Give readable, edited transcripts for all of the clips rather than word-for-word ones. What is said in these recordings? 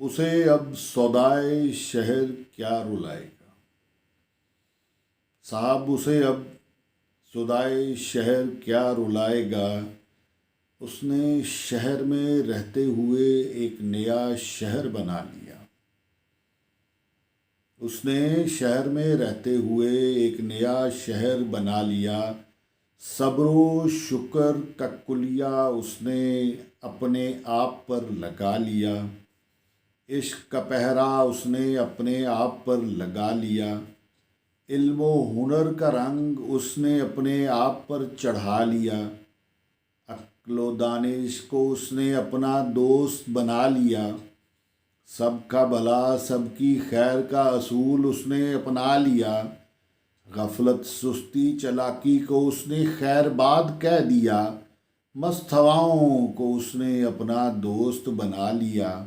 اسے اب سودائے شہر کیا رلائے گا۔ صاحب اسے اب سودائے شہر کیا رلائے گا، اس نے شہر میں رہتے ہوئے ایک نیا شہر بنا لیا۔ اس نے شہر میں رہتے ہوئے ایک نیا شہر بنا لیا۔ صبر و شکر کا کلیہ اس نے اپنے آپ پر لگا لیا۔ عشق کا پہرا اس نے اپنے آپ پر لگا لیا۔ علم و ہنر کا رنگ اس نے اپنے آپ پر چڑھا لیا۔ عقل و دانش کو اس نے اپنا دوست بنا لیا۔ سب کا بھلا سب کی خیر کا اصول اس نے اپنا لیا۔ غفلت سستی چالاکی کو اس نے خیر باد کہہ دیا۔ مست ہواؤں کو اس نے اپنا دوست بنا لیا۔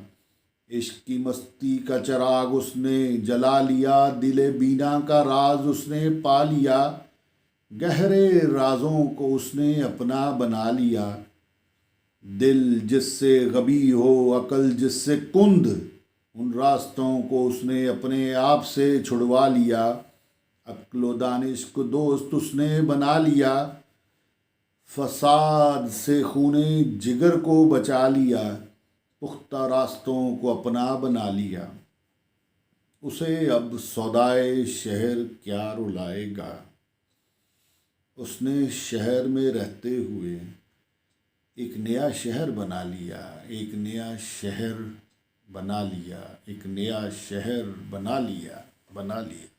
عشق کی مستی کا چراغ اس نے جلا لیا۔ دل بینا کا راز اس نے پا لیا۔ گہرے رازوں کو اس نے اپنا بنا لیا۔ دل جس سے غبی ہو عقل جس سے کند، ان راستوں کو اس نے اپنے آپ سے چھڑوا لیا۔ عقل و دانش کو دوست اس نے بنا لیا۔ فساد سے خون جگر کو بچا لیا۔ پختہ راستوں کو اپنا بنا لیا۔ اسے اب سودائے شہر کیا رلائے گا۔ اس نے شہر میں رہتے ہوئے ایک نیا شہر بنا لیا۔ ایک نیا شہر بنا لیا۔ ایک نیا شہر بنا لیا۔